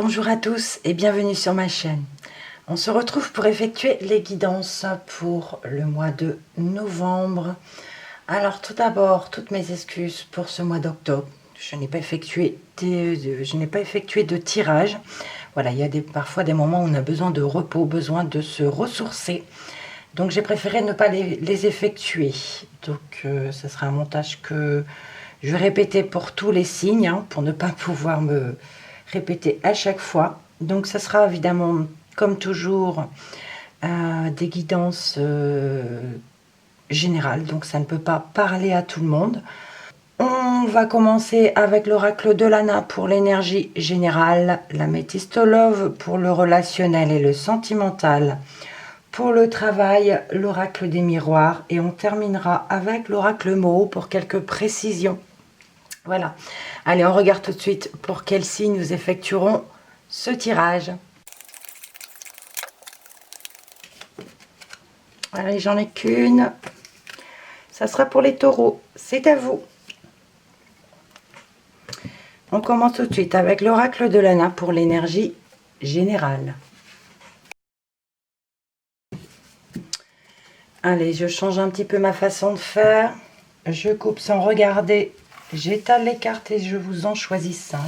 Bonjour à tous et bienvenue sur ma chaîne. On se retrouve pour effectuer les guidances pour le mois de novembre. Alors tout d'abord, toutes mes excuses pour ce mois d'octobre. Je n'ai pas effectué de tirage. Voilà, il y a parfois des moments où on a besoin de repos, besoin de se ressourcer. Donc j'ai préféré ne pas les effectuer. Donc ça sera un montage que je vais répéter pour tous les signes, pour ne pas pouvoir me répéter à chaque fois. Donc ça sera évidemment, comme toujours, des guidances générales. Donc ça ne peut pas parler à tout le monde. On va commencer avec l'oracle de Lana pour l'énergie générale, l'améthyste love pour le relationnel et le sentimental, pour le travail, l'oracle des miroirs, et on terminera avec l'oracle Moho pour quelques précisions. Voilà. Allez, on regarde tout de suite pour quel signe nous effectuerons ce tirage. Allez, j'en ai qu'une. Ça sera pour les taureaux. C'est à vous. On commence tout de suite avec l'oracle de Lana pour l'énergie générale. Allez, je change un petit peu ma façon de faire. Je coupe sans regarder. J'étale les cartes et je vous en choisis 5.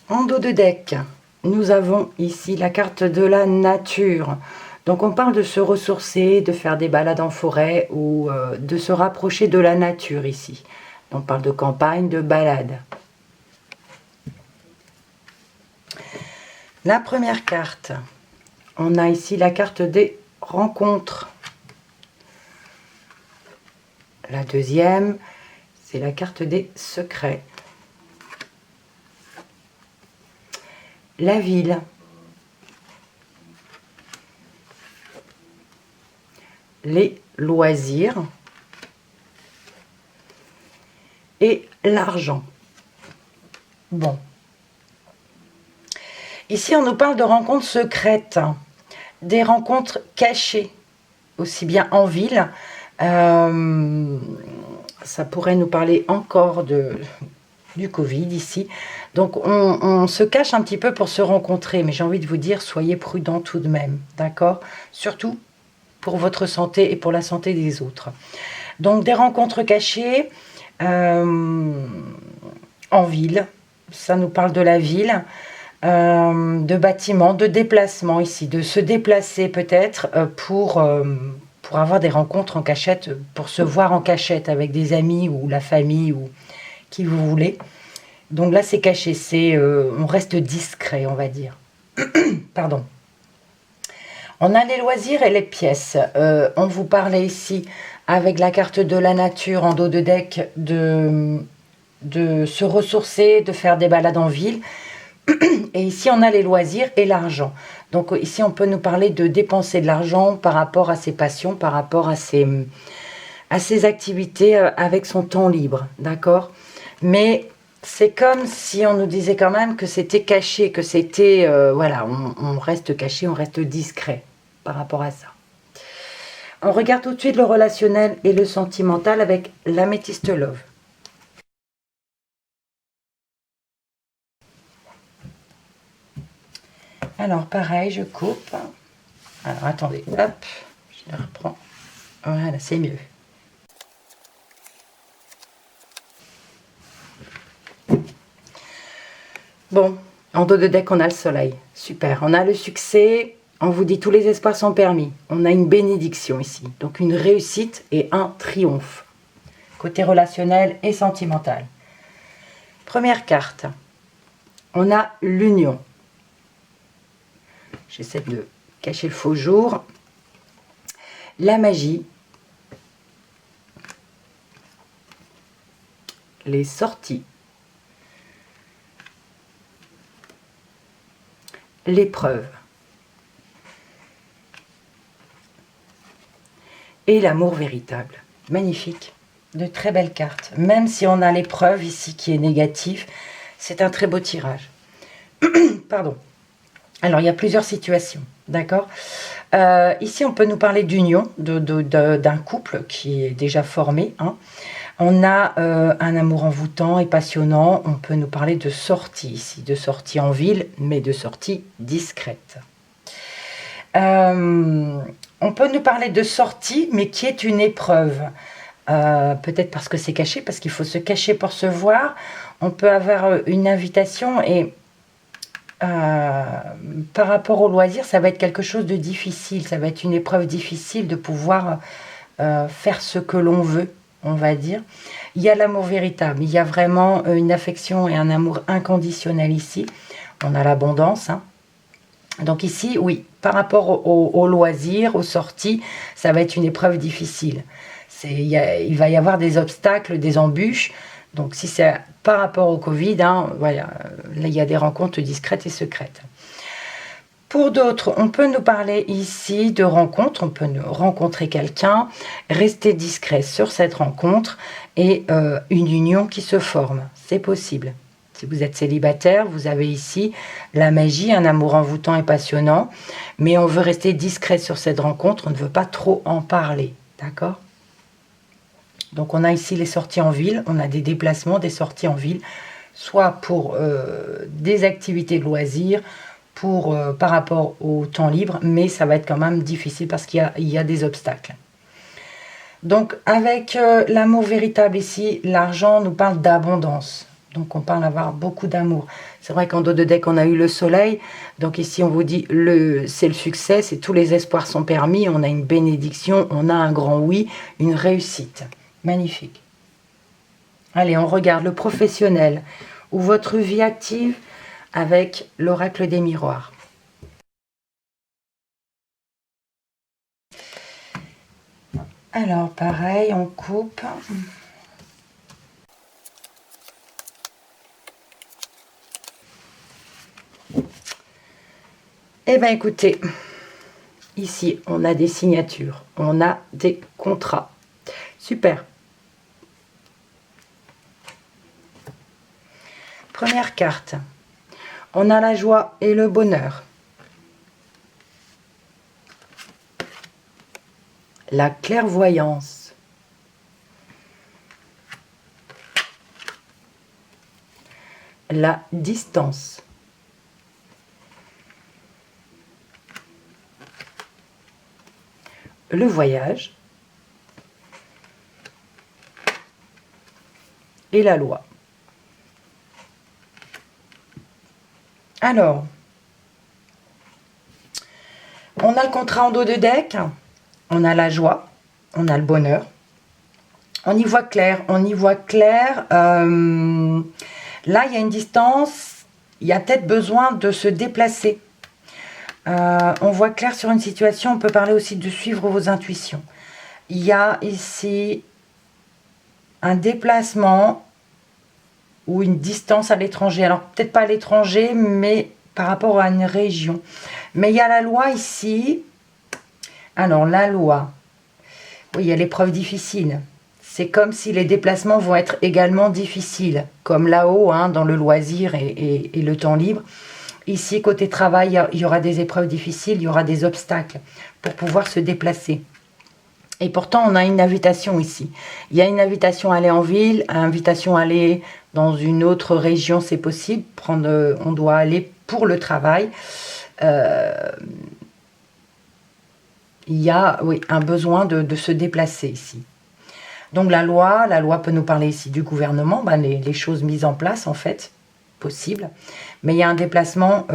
En dos de deck, nous avons ici la carte de la nature. Donc on parle de se ressourcer, de faire des balades en forêt ou de se rapprocher de la nature ici. On parle de campagne, de balade. La première carte, on a ici la carte des rencontres. La deuxième, c'est la carte des secrets. La ville. Les loisirs. Et l'argent. Bon. Ici, on nous parle de rencontres secrètes, des rencontres cachées, aussi bien en ville. Ça pourrait nous parler encore du Covid ici. Donc, on se cache un petit peu pour se rencontrer. Mais j'ai envie de vous dire, soyez prudents tout de même. D'accord? Surtout pour votre santé et pour la santé des autres. Donc, des rencontres cachées en ville. Ça nous parle de la ville. De bâtiments, de déplacements ici. De se déplacer peut-être pour avoir des rencontres en cachette, pour se voir en cachette avec des amis ou la famille ou qui vous voulez. Donc là, c'est caché, on reste discret, on va dire. Pardon. On a les loisirs et les pièces. On vous parlait ici, avec la carte de la nature en dos de deck, de se ressourcer, de faire des balades en ville. Et ici, on a les loisirs et l'argent. Donc ici, on peut nous parler de dépenser de l'argent par rapport à ses passions, par rapport à ses activités avec son temps libre. D'accord? Mais c'est comme si on nous disait quand même que c'était caché, que c'était... voilà, on reste caché, on reste discret par rapport à ça. On regarde tout de suite le relationnel et le sentimental avec l'améthyste love. Alors pareil, je coupe. Alors attendez, hop, je le reprends. Voilà, c'est mieux. Bon, en dos de deck, on a le soleil. Super, on a le succès. On vous dit tous les espoirs sont permis. On a une bénédiction ici. Donc une réussite et un triomphe. Côté relationnel et sentimental. Première carte. On a l'union. J'essaie de cacher le faux jour. La magie. Les sorties. L'épreuve. Et l'amour véritable. Magnifique. De très belles cartes. Même si on a l'épreuve ici qui est négative, c'est un très beau tirage. Pardon. Alors, il y a plusieurs situations, d'accord? Ici, on peut nous parler d'union, d'un couple qui est déjà formé. Hein. On a un amour envoûtant et passionnant. On peut nous parler de sortie ici, de sortie en ville, mais de sortie discrète. On peut nous parler de sortie, mais qui est une épreuve. Peut-être parce que c'est caché, parce qu'il faut se cacher pour se voir. On peut avoir une invitation et par rapport au loisir, ça va être quelque chose de difficile. Ça va être une épreuve difficile de pouvoir faire ce que l'on veut, on va dire. Il y a l'amour véritable. Il y a vraiment une affection et un amour inconditionnel ici. On a l'abondance, hein. Donc ici, oui, par rapport au loisir, aux sorties, ça va être une épreuve difficile. Il va y avoir des obstacles, des embûches. Donc si c'est par rapport au Covid, hein, voilà, là il y a des rencontres discrètes et secrètes. Pour d'autres, on peut nous parler ici de rencontres, on peut rencontrer quelqu'un, rester discret sur cette rencontre et une union qui se forme, c'est possible. Si vous êtes célibataire, vous avez ici la magie, un amour envoûtant et passionnant, mais on veut rester discret sur cette rencontre, on ne veut pas trop en parler, d'accord? Donc on a ici les sorties en ville, on a des déplacements, des sorties en ville, soit pour des activités de loisirs, par rapport au temps libre, mais ça va être quand même difficile parce qu'il y a des obstacles. Donc avec l'amour véritable ici, l'argent nous parle d'abondance. Donc on parle d'avoir beaucoup d'amour. C'est vrai qu'en dos de deck on a eu le soleil. Donc ici on vous dit c'est le succès, c'est tous les espoirs sont permis. On a une bénédiction, on a un grand oui, une réussite. Magnifique. Allez, on regarde le professionnel ou votre vie active avec l'oracle des miroirs. Alors pareil, on coupe. Eh bien écoutez, ici on a des signatures, on a des contrats. Super. Première carte, on a la joie et le bonheur. La clairvoyance. La distance. Le voyage. Et la loi. Alors, on a le contrat en dos de deck, on a la joie, on a le bonheur. On y voit clair, on y voit clair. Là, il y a une distance, il y a peut-être besoin de se déplacer. On voit clair sur une situation, on peut parler aussi de suivre vos intuitions. Il y a ici un déplacement ou une distance à l'étranger. Alors, peut-être pas à l'étranger, mais par rapport à une région. Mais il y a la loi ici. Alors, la loi. Oui, il y a l'épreuve difficile. C'est comme si les déplacements vont être également difficiles. Comme là-haut, hein, dans le loisir et le temps libre. Ici, côté travail, il y aura des épreuves difficiles, il y aura des obstacles pour pouvoir se déplacer. Et pourtant, on a une invitation ici. Il y a une invitation à aller en ville, une invitation à aller dans une autre région, c'est possible. On doit aller pour le travail. Il y a un besoin de se déplacer ici. Donc la loi peut nous parler ici du gouvernement, les choses mises en place en fait, possible. Mais il y a un déplacement,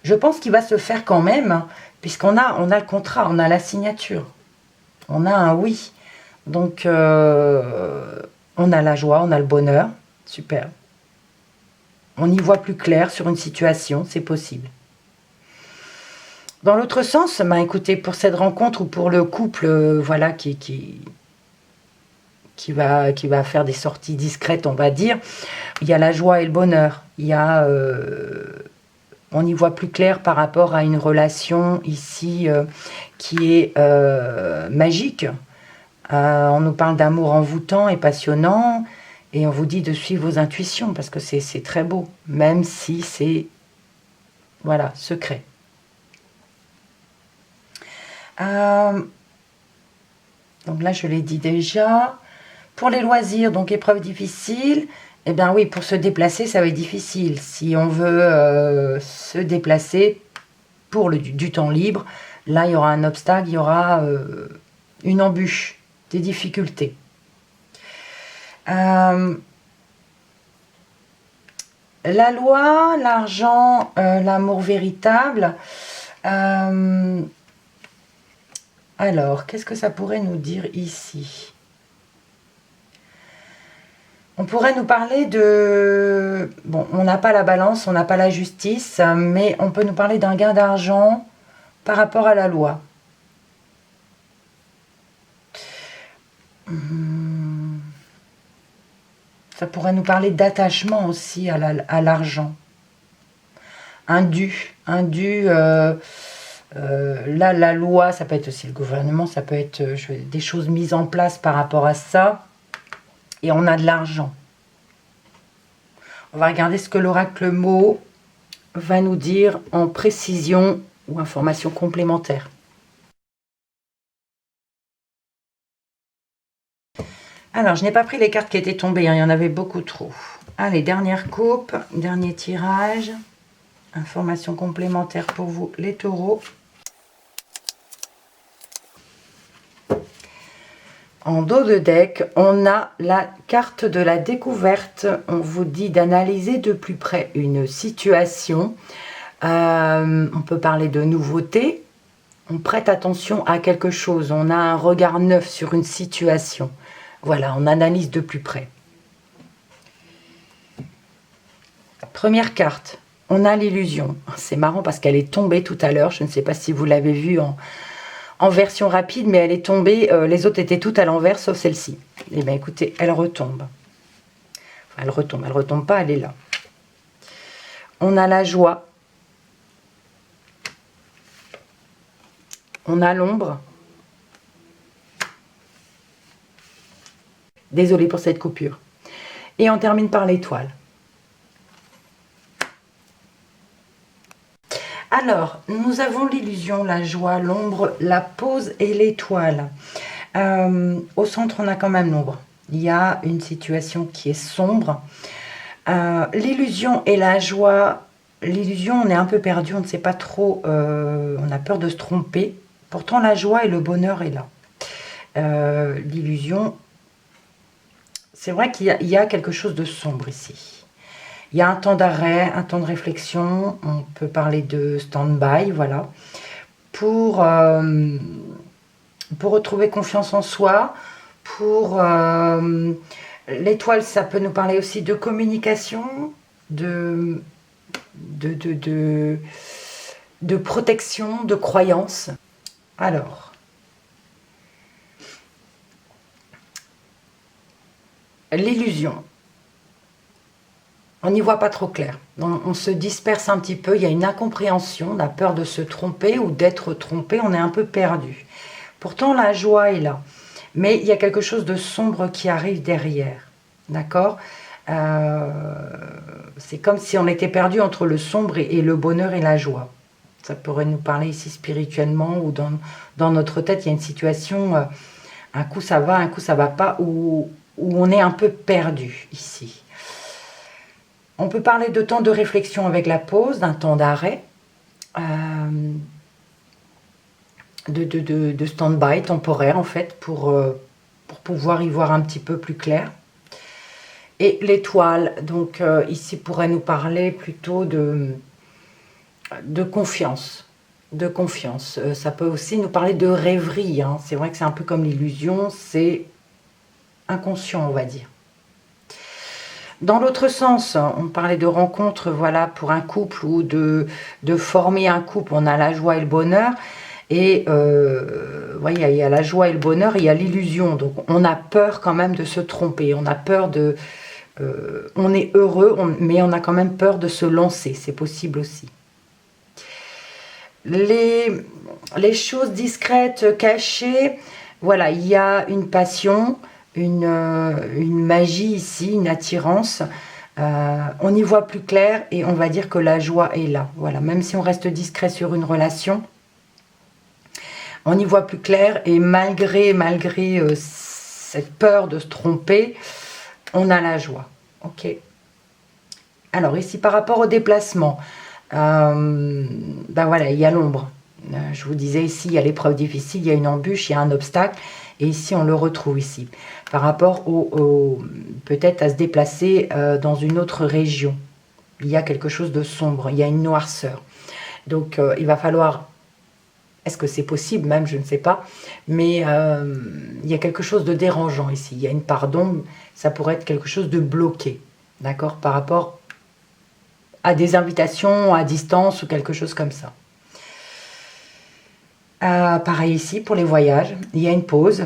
je pense qu'il va se faire quand même, hein, puisqu'on a le contrat, on a la signature. On a un oui. Donc, on a la joie, on a le bonheur. Super. On y voit plus clair sur une situation, c'est possible. Dans l'autre sens, écoutez, pour cette rencontre ou pour le couple, voilà, qui va faire des sorties discrètes, on va dire, il y a la joie et le bonheur. Il y a... on y voit plus clair par rapport à une relation ici qui est magique. On nous parle d'amour envoûtant et passionnant, et on vous dit de suivre vos intuitions, parce que c'est très beau, même si c'est, voilà, secret. Donc là, je l'ai dit déjà. Pour les loisirs, donc épreuve difficile, eh bien oui, pour se déplacer, ça va être difficile. Si on veut se déplacer pour du temps libre, là, il y aura un obstacle, il y aura une embûche, des difficultés. La loi, l'argent, l'amour véritable. Alors, qu'est-ce que ça pourrait nous dire ici? On pourrait nous parler de... Bon, on n'a pas la balance, on n'a pas la justice, mais on peut nous parler d'un gain d'argent par rapport à la loi. Ça pourrait nous parler d'attachement aussi à l'argent. Un dû. Là, la loi, ça peut être aussi le gouvernement, ça peut être des choses mises en place par rapport à ça. Et on a de l'argent. On va regarder ce que l'oracle mot va nous dire en précision ou information complémentaire. Alors, je n'ai pas pris les cartes qui étaient tombées, hein, il y en avait beaucoup trop. Allez, dernière coupe, dernier tirage. Information complémentaire pour vous, les taureaux. En dos de deck, on a la carte de la découverte. On vous dit d'analyser de plus près une situation. On peut parler de nouveauté. On prête attention à quelque chose. On a un regard neuf sur une situation. Voilà, on analyse de plus près. Première carte, on a l'illusion. C'est marrant parce qu'elle est tombée tout à l'heure. Je ne sais pas si vous l'avez vue en version rapide, mais elle est tombée. Les autres étaient toutes à l'envers, sauf celle-ci. Eh bien, écoutez, elle retombe. Enfin, elle retombe pas, elle est là. On a la joie. On a l'ombre. Désolée pour cette coupure. Et on termine par l'étoile. Alors, nous avons l'illusion, la joie, l'ombre, la pause et l'étoile. Au centre, on a quand même l'ombre. Il y a une situation qui est sombre. L'illusion et la joie. L'illusion, on est un peu perdu, on ne sait pas trop, on a peur de se tromper. Pourtant, la joie et le bonheur est là. L'illusion, c'est vrai qu'il y a quelque chose de sombre ici. Il y a un temps d'arrêt, un temps de réflexion, on peut parler de stand-by, voilà, pour retrouver confiance en soi, pour l'étoile, ça peut nous parler aussi de communication, de protection, de croyance. Alors, l'illusion. On n'y voit pas trop clair. On se disperse un petit peu, il y a une incompréhension, on a peur de se tromper ou d'être trompé, on est un peu perdu. Pourtant, la joie est là. Mais il y a quelque chose de sombre qui arrive derrière. D'accord ? C'est comme si on était perdu entre le sombre et le bonheur et la joie. Ça pourrait nous parler ici spirituellement ou dans notre tête, il y a une situation, un coup ça va, un coup ça va pas, où on est un peu perdu ici. On peut parler de temps de réflexion avec la pause, d'un temps d'arrêt, de stand-by temporaire en fait, pour pouvoir y voir un petit peu plus clair. Et l'étoile, donc ici pourrait nous parler plutôt de confiance. De confiance. Ça peut aussi nous parler de rêverie. Hein. C'est vrai que c'est un peu comme l'illusion, c'est inconscient, on va dire. Dans l'autre sens, on parlait de rencontre, voilà, pour un couple ou de former un couple. On a la joie et le bonheur. Et voyez, il y a la joie et le bonheur, il y a l'illusion. Donc on a peur quand même de se tromper. On a peur de... on est heureux, mais on a quand même peur de se lancer. C'est possible aussi. Les choses discrètes, cachées, voilà, il y a une passion, une magie ici, une attirance. On y voit plus clair et on va dire que la joie est là. Voilà, même si on reste discret sur une relation, on y voit plus clair et malgré cette peur de se tromper, on a la joie. Ok. Alors ici, par rapport au déplacement, ben voilà, il y a l'ombre. Je vous disais ici, il y a l'épreuve difficile, il y a une embûche, il y a un obstacle. Et ici, on le retrouve ici. Par rapport peut-être à se déplacer dans une autre région. Il y a quelque chose de sombre, il y a une noirceur. Donc, il va falloir... Est-ce que c'est possible même, je ne sais pas. Mais il y a quelque chose de dérangeant ici. Il y a une part d'ombre, ça pourrait être quelque chose de bloqué. D'accord? Par rapport à des invitations à distance ou quelque chose comme ça. Pareil ici, pour les voyages, il y a une pause.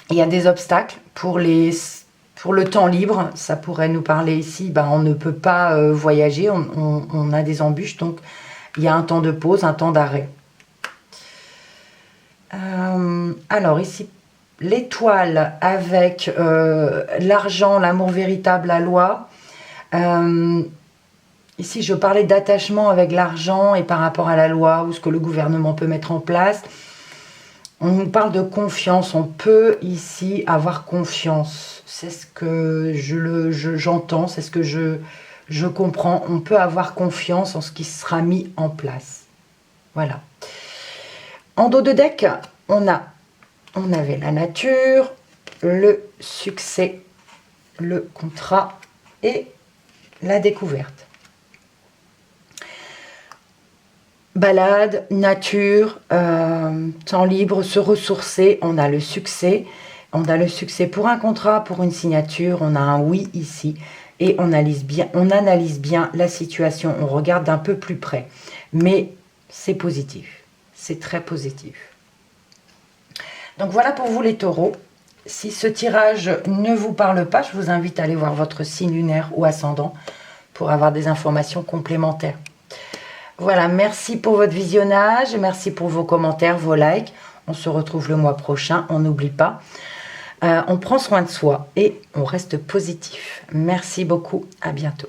Il y a des obstacles pour le temps libre. Ça pourrait nous parler ici, ben, on ne peut pas voyager, on a des embûches. Donc, il y a un temps de pause, un temps d'arrêt. Alors ici, l'étoile avec l'argent, l'amour véritable, la loi. Ici, je parlais d'attachement avec l'argent et par rapport à la loi ou ce que le gouvernement peut mettre en place. On nous parle de confiance. On peut ici avoir confiance. C'est ce que j'entends, c'est ce que je comprends. On peut avoir confiance en ce qui sera mis en place. Voilà. En dos de deck, on avait la nature, le succès, le contrat et la découverte. Balade, nature, temps libre, se ressourcer, on a le succès. On a le succès pour un contrat, pour une signature, on a un oui ici. Et on analyse bien la situation, on regarde d'un peu plus près. Mais c'est positif, c'est très positif. Donc voilà pour vous les taureaux. Si ce tirage ne vous parle pas, je vous invite à aller voir votre signe lunaire ou ascendant pour avoir des informations complémentaires. Voilà, merci pour votre visionnage, merci pour vos commentaires, vos likes. On se retrouve le mois prochain, on n'oublie pas. On prend soin de soi et on reste positif. Merci beaucoup, à bientôt.